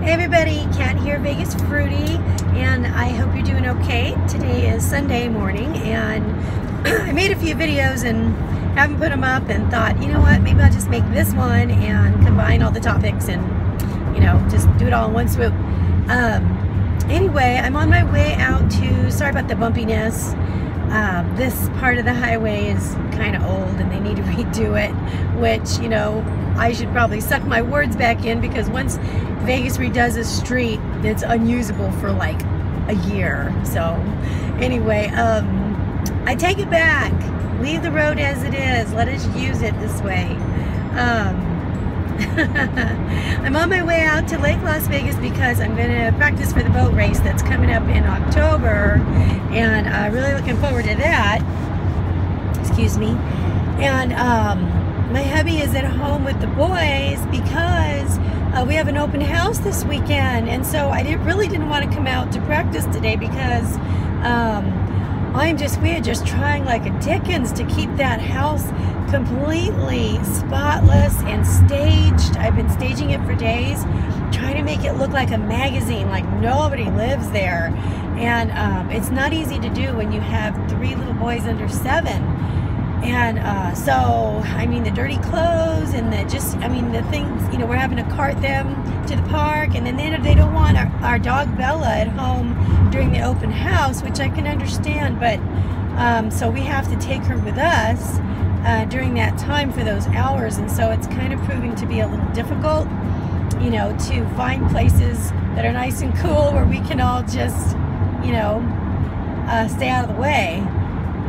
Hey everybody, Kat here, Vegas Fruity, and I hope you're doing okay. Today is Sunday morning, and I made a few videos and haven't put them up, and thought, you know what, maybe I'll just make this one and combine all the topics and, you know, just do it all in one swoop. Anyway, I'm on my way out to, sorry about the bumpiness. This part of the highway is kind of old and they need to redo it, which, you know, I should probably suck my words back in, because once Vegas redoes a street, it's unusable for like a year. So anyway, I take it back. Leave the road as it is. Let us use it this way. I'm on my way out to Lake Las Vegas because I'm going to practice for the boat race that's coming up in October, and really looking forward to that. Excuse me. And my hubby is at home with the boys because we have an open house this weekend, and so I really didn't want to come out to practice today because we are just trying like a Dickens to keep that house completely spotless and staged. I've been staging it for days, trying to make it look like a magazine, like nobody lives there. And it's not easy to do when you have 3 little boys under 7. And so, I mean, the dirty clothes and the things, you know, we're having to cart them to the park, and then they don't want our dog Bella at home during the open house, which I can understand, but so we have to take her with us during that time for those hours, and so it's kind of proving to be a little difficult, you know, to find places that are nice and cool where we can all just, you know, stay out of the way.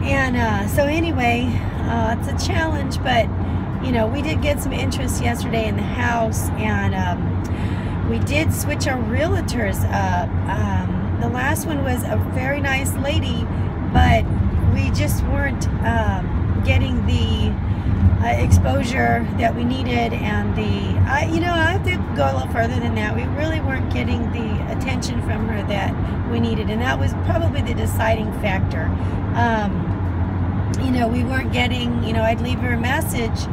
And so anyway, it's a challenge, but you know, we did get some interest yesterday in the house, and we did switch our realtors up. The last one was a very nice lady, but we just weren't getting the exposure that we needed, and you know, I have to go a little further than that. We really weren't getting the attention from her that we needed, and that was probably the deciding factor. You know, we weren't getting, you know, I'd leave her a message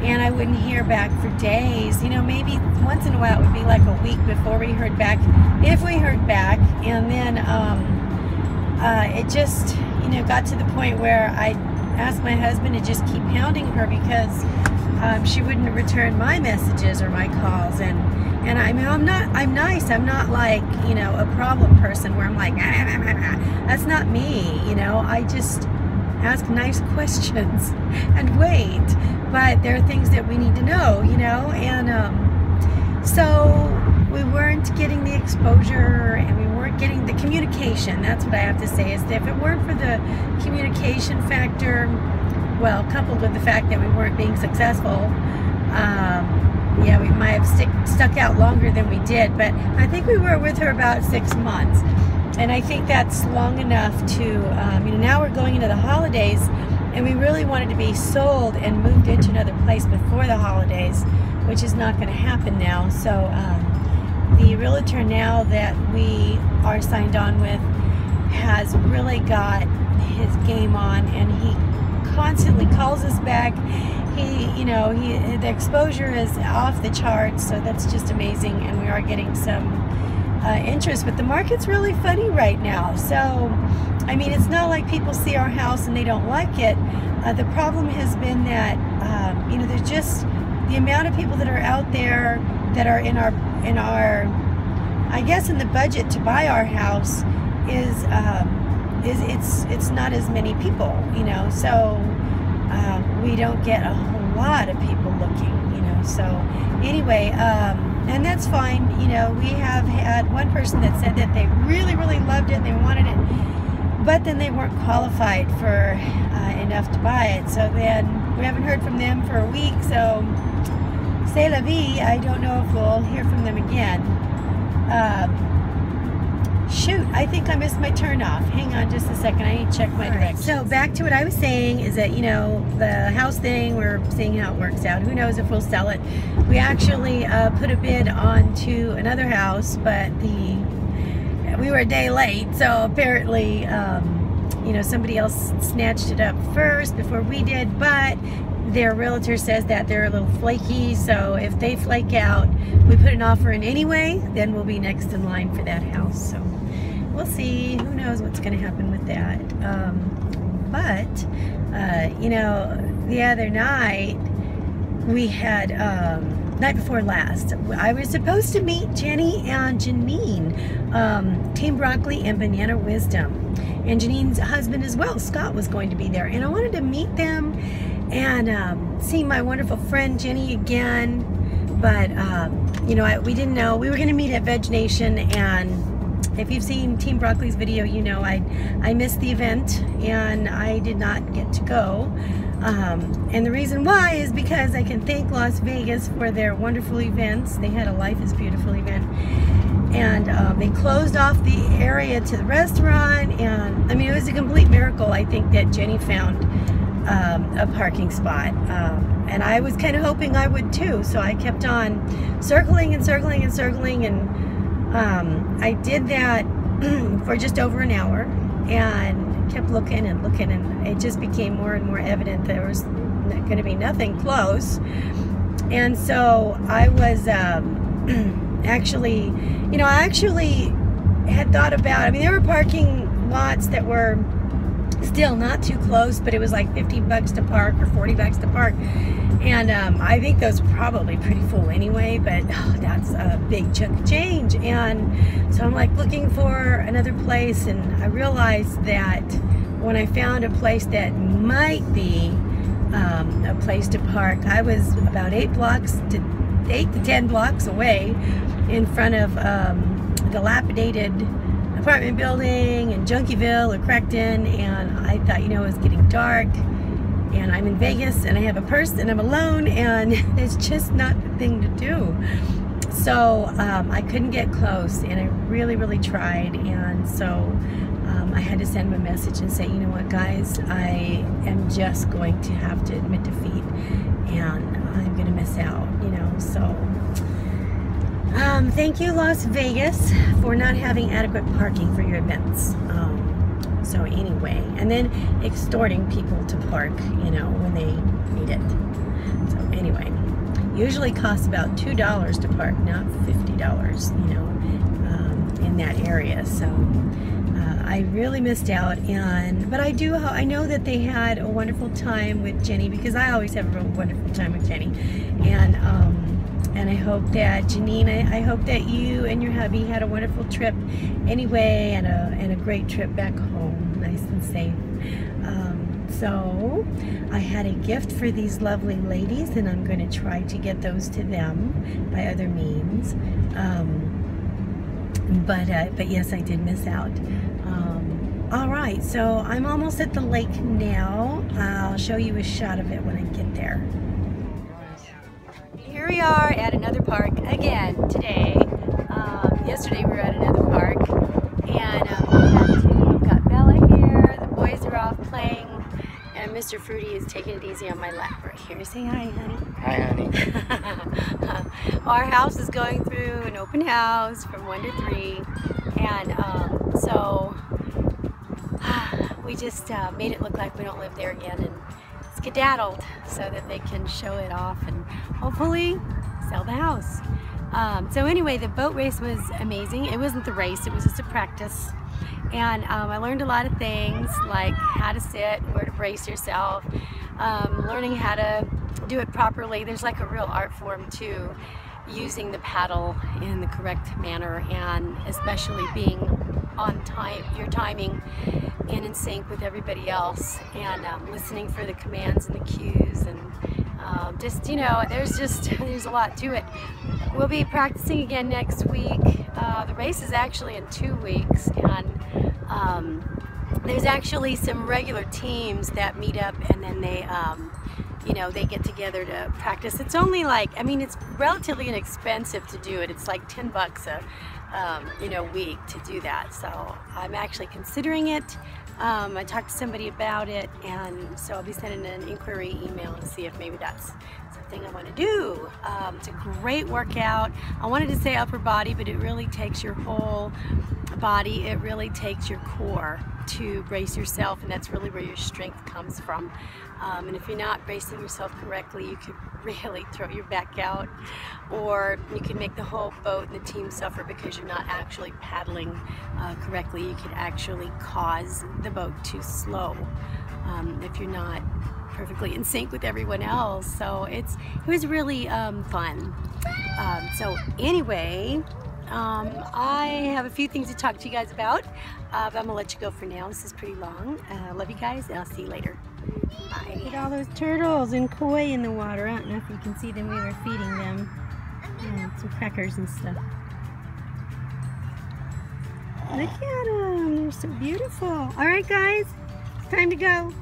and I wouldn't hear back for days. You know, maybe once in a while it would be like a week before we heard back, if we heard back. And then it just, you know, got to the point where I asked my husband to just keep hounding her because she wouldn't return my messages or my calls. And I'm nice. I'm not like, you know, a problem person where I'm like, that's not me. You know, I just ask nice questions and wait, but there are things that we need to know, you know. And so we weren't getting the exposure, and we weren't getting the communication. That's what I have to say, is that if it weren't for the communication factor, well, coupled with the fact that we weren't being successful, yeah, we might have stuck out longer than we did. But I think we were with her about 6 months. And I think that's long enough to, you know, now we're going into the holidays, and we really wanted to be sold and moved into another place before the holidays, which is not going to happen now. So the realtor now that we are signed on with has really got his game on, and he constantly calls us back. You know, the exposure is off the charts, so that's just amazing, and we are getting some interest, but the market's really funny right now. So, I mean, it's not like people see our house and they don't like it. The problem has been that, you know, there's just the amount of people that are out there that are in our, I guess, in the budget to buy our house is it's not as many people, you know. So we don't get a whole lot of people looking, you know. So anyway, and that's fine. You know, we have had one person that said that they really, really loved it and they wanted it, but then they weren't qualified for enough to buy it. So then we haven't heard from them for a week. So c'est la vie. I don't know if we'll hear from them again. Shoot, I think I missed my turn off. Hang on just a second. I need to check my directions. So back to what I was saying is that, you know, the house thing, we're seeing how it works out. Who knows if we'll sell it. We actually put a bid onto another house, but we were a day late. So apparently, you know, somebody else snatched it up first before we did. But their realtor says that they're a little flaky, so if they flake out, we put an offer in anyway, then we'll be next in line for that house. So we'll see. Who knows what's going to happen with that. You know, the other night we had, night before last, I was supposed to meet Jenny and Janine, Team Broccoli and Banana Wisdom. And Janine's husband as well, Scott, was going to be there. And I wanted to meet them and see my wonderful friend Jenny again. But, you know, we didn't know. We were going to meet at Veg Nation, and if you've seen Team Broccoli's video, you know I missed the event and I did not get to go. And the reason why is because I can thank Las Vegas for their wonderful events. They had a Life is Beautiful event. And they closed off the area to the restaurant, and I mean, it was a complete miracle, I think, that Jenny found a parking spot. And I was kind of hoping I would too, so I kept on circling and circling and circling, and I did that for just over an hour and kept looking and looking, and it just became more and more evident there was going to be nothing close. And so I was actually, you know, I actually had thought about, I mean, there were parking lots that were still not too close, but it was like 50 bucks to park or 40 bucks to park. And I think those were probably pretty full anyway, but that's a big chunk of change. And so I'm like looking for another place, and I realized that when I found a place that might be a place to park, I was about 8 to 10 blocks away in front of dilapidated apartment building in Junkieville or Crackton, and I thought, you know, it was getting dark and I'm in Vegas and I have a purse and I'm alone and it's just not the thing to do. So I couldn't get close, and I really tried, and so I had to send him a message and say, you know what, guys, I am just going to have to admit defeat and I'm gonna miss out, you know. So thank you, Las Vegas, for not having adequate parking for your events. So anyway, and then extorting people to park, you know, when they need it. So anyway, usually costs about $2 to park, not $50, you know, in that area. So I really missed out, but I know that they had a wonderful time with Jenny, because I always have a real wonderful time with Jenny, and I hope that Janine, I hope that you and your hubby had a wonderful trip anyway, and a great trip back home, nice and safe. So I had a gift for these lovely ladies, and I'm going to try to get those to them by other means. But yes, I did miss out. All right, so I'm almost at the lake now. I'll show you a shot of it when I get there. Here we are at another park again today. Yesterday we were at another park, and we've got Bella here. The boys are off playing, and Mr. Fruity is taking it easy on my lap right here. Say hi, honey. Hi, honey. Our house is going through an open house from 1 to 3, and so we just made it look like we don't live there again, and skedaddled so that they can show it off and hopefully sell the house. So anyway, the boat race was amazing. It wasn't the race, it was just a practice. And I learned a lot of things, like how to sit, where to brace yourself, learning how to do it properly. There's like a real art form to using the paddle in the correct manner, and especially being on time, your timing, and in sync with everybody else, and listening for the commands and the cues, and just, you know, there's a lot to it. We'll be practicing again next week. The race is actually in 2 weeks, and there's actually some regular teams that meet up, and then they you know, they get together to practice. It's only like, I mean, it's relatively inexpensive to do it. It's like 10 bucks a you know, week to do that. So I'm actually considering it. I talked to somebody about it, and so I'll be sending an inquiry email to see if maybe that's something I want to do. It's a great workout. I wanted to say upper body, but it really takes your whole body, it really takes your core to brace yourself, and that's really where your strength comes from. And if you're not bracing yourself correctly, you could really throw your back out, or you can make the whole boat and the team suffer because you're not actually paddling correctly. You could actually cause the boat to slow if you're not perfectly in sync with everyone else. So it was really fun. So anyway, I have a few things to talk to you guys about, but I'm gonna let you go for now. This is pretty long. Love you guys, and I'll see you later. Bye. Look at all those turtles and koi in the water. I don't know if you can see them. We were feeding them some crackers and stuff. Look at them. They're so beautiful. All right, guys. It's time to go.